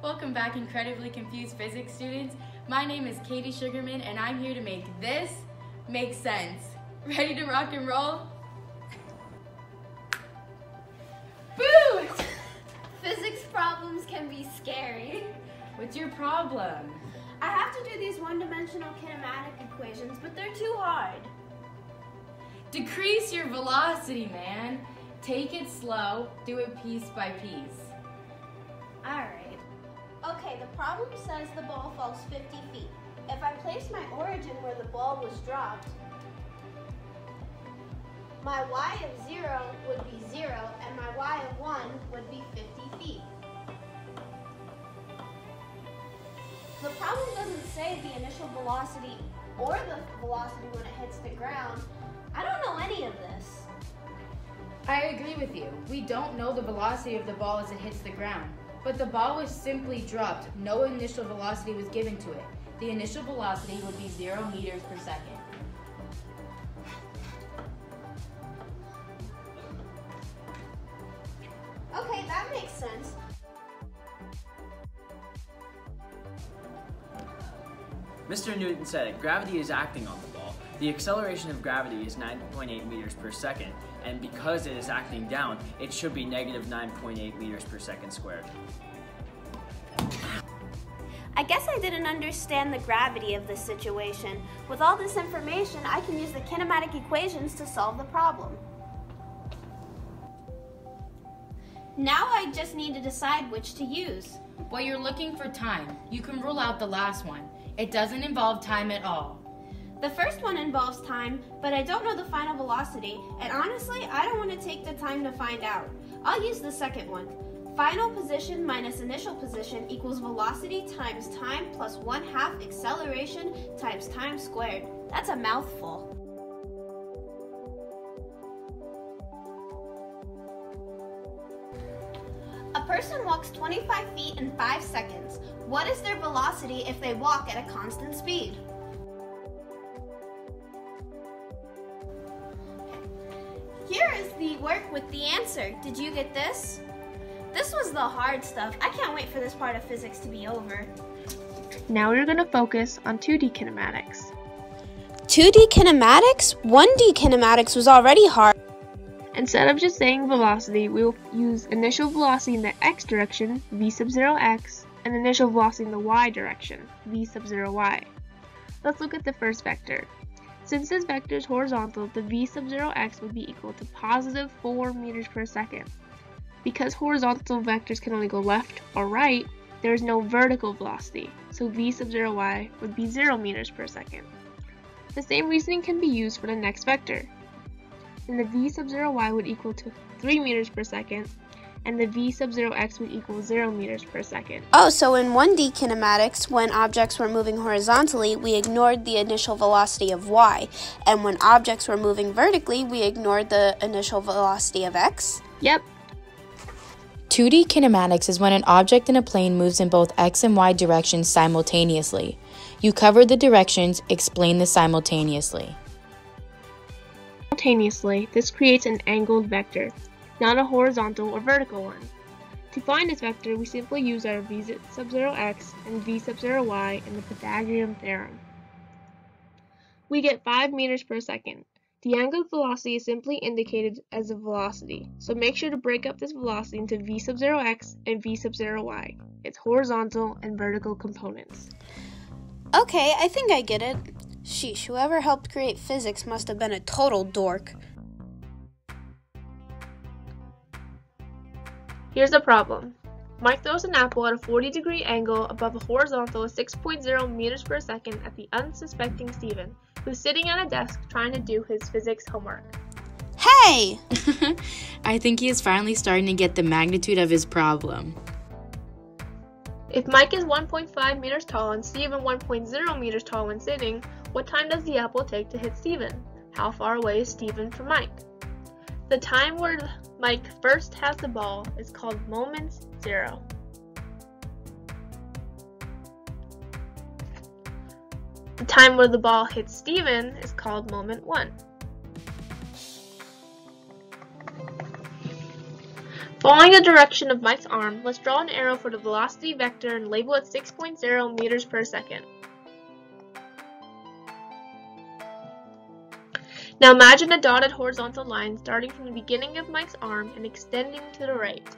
Welcome back, incredibly confused physics students. My name is Katie Sugarman, and I'm here to make this make sense. Ready to rock and roll? Boo! Physics problems can be scary. What's your problem? I have to do these one-dimensional kinematic equations, but they're too hard. Decrease your velocity, man. Take it slow, do it piece by piece. Alright. Okay, the problem says the ball falls 50 feet. If I place my origin where the ball was dropped, my y of 0 would be 0, and my y of 1 would be 50 feet. The problem doesn't say the initial velocity or the velocity when it hits the ground. I don't know any of this. I agree with you. We don't know the velocity of the ball as it hits the ground. But the ball was simply dropped. No initial velocity was given to it. The initial velocity would be 0 meters per second. Okay, that makes sense. Mr. Newton said it. Gravity is acting on the ball. The acceleration of gravity is 9.8 meters per second, and because it is acting down, it should be negative 9.8 meters per second squared. I guess I didn't understand the gravity of this situation. With all this information, I can use the kinematic equations to solve the problem. Now I just need to decide which to use. Well, you're looking for time. You can rule out the last one. It doesn't involve time at all. The first one involves time, but I don't know the final velocity, and honestly, I don't want to take the time to find out. I'll use the second one. Final position minus initial position equals velocity times time plus 1/2 acceleration times time squared. That's a mouthful. A person walks 25 feet in 5 seconds. What is their velocity if they walk at a constant speed? Here is the work with the answer. Did you get this? This was the hard stuff. I can't wait for this part of physics to be over. Now we're going to focus on 2D kinematics. 2D kinematics? 1D kinematics was already hard. Instead of just saying velocity, we will use initial velocity in the x direction, v sub 0x, and initial velocity in the y direction, v sub 0y. Let's look at the first vector. Since this vector is horizontal, the v sub 0x would be equal to positive 4 meters per second. Because horizontal vectors can only go left or right, there is no vertical velocity, so v sub 0y would be 0 meters per second. The same reasoning can be used for the next vector. Then the v sub 0y would equal to 3 meters per second, and the v sub 0x would equal 0 meters per second. Oh, so in 1D kinematics, when objects were moving horizontally, we ignored the initial velocity of y, and when objects were moving vertically, we ignored the initial velocity of x? Yep. 2D kinematics is when an object in a plane moves in both x and y directions simultaneously. You cover the directions, explain the simultaneously. Simultaneously, this creates an angled vector, not a horizontal or vertical one. To find this vector, we simply use our v sub 0x and v sub 0y in the Pythagorean theorem. We get 5 meters per second. The angled velocity is simply indicated as a velocity, so make sure to break up this velocity into v sub 0x and v sub 0y, its horizontal and vertical components. Okay, I think I get it. Sheesh, whoever helped create physics must have been a total dork. Here's the problem. Mike throws an apple at a 40-degree angle above a horizontal of 6.0 meters per second at the unsuspecting Stephen, who's sitting at a desk trying to do his physics homework. Hey! I think he is finally starting to get the magnitude of his problem. If Mike is 1.5 meters tall and Stephen 1.0 meters tall when sitting, what time does the apple take to hit Stephen? How far away is Stephen from Mike? The time where Mike first has the ball is called moment 0. The time where the ball hits Stephen is called moment 1. Following the direction of Mike's arm, let's draw an arrow for the velocity vector and label it 6.0 meters per second. Now imagine a dotted horizontal line starting from the beginning of Mike's arm and extending to the right.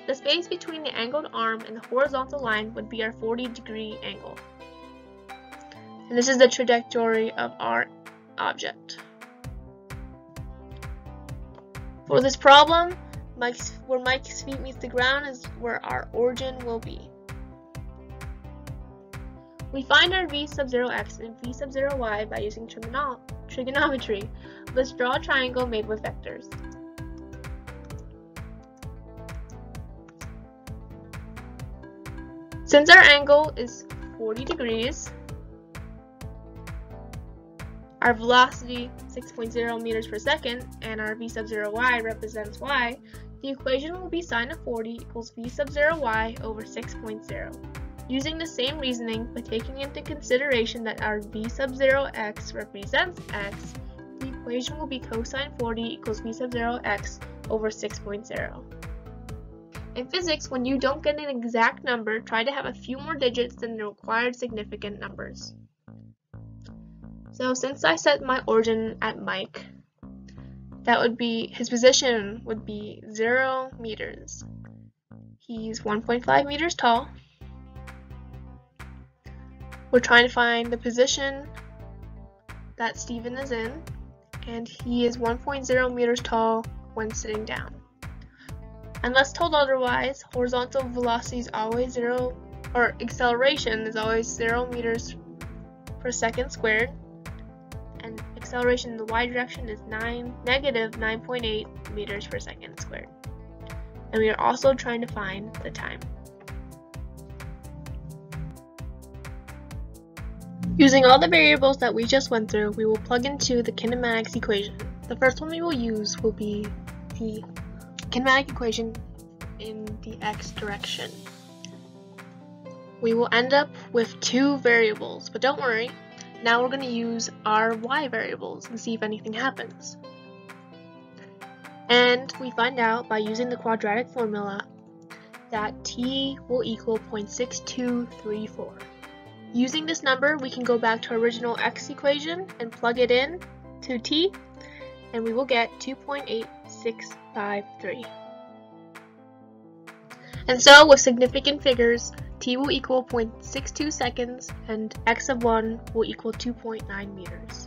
The space between the angled arm and the horizontal line would be our 40-degree angle. And this is the trajectory of our object. For this problem, where Mike's feet meets the ground is where our origin will be. We find our v sub 0x and v sub 0y by using trigonometry. Let's draw a triangle made with vectors. Since our angle is 40 degrees, our velocity 6.0 meters per second, and our v sub 0y represents y, the equation will be sine of 40 equals v sub 0y over 6.0. Using the same reasoning, but taking into consideration that our v sub 0x represents x, the equation will be cosine 40 equals v sub 0x over 6.0. In physics, when you don't get an exact number, try to have a few more digits than the required significant numbers. So since I set my origin at Mike, that would be, his position would be 0 meters. He's 1.5 meters tall. We're trying to find the position that Steven is in, and he is 1.0 meters tall when sitting down. Unless told otherwise, horizontal velocity is always 0, or acceleration is always 0 meters per second squared, and acceleration in the y direction is negative 9.8 meters per second squared. And we are also trying to find the time. Using all the variables that we just went through, we will plug into the kinematics equation. The first one we will use will be the kinematic equation in the x direction. We will end up with two variables, but don't worry, now we're going to use our y variables and see if anything happens. And we find out by using the quadratic formula that t will equal 0.6234. Using this number, we can go back to our original x equation and plug it in to t, and we will get 2.8653. And so, with significant figures, t will equal 0.62 seconds and x of 1 will equal 2.9 meters.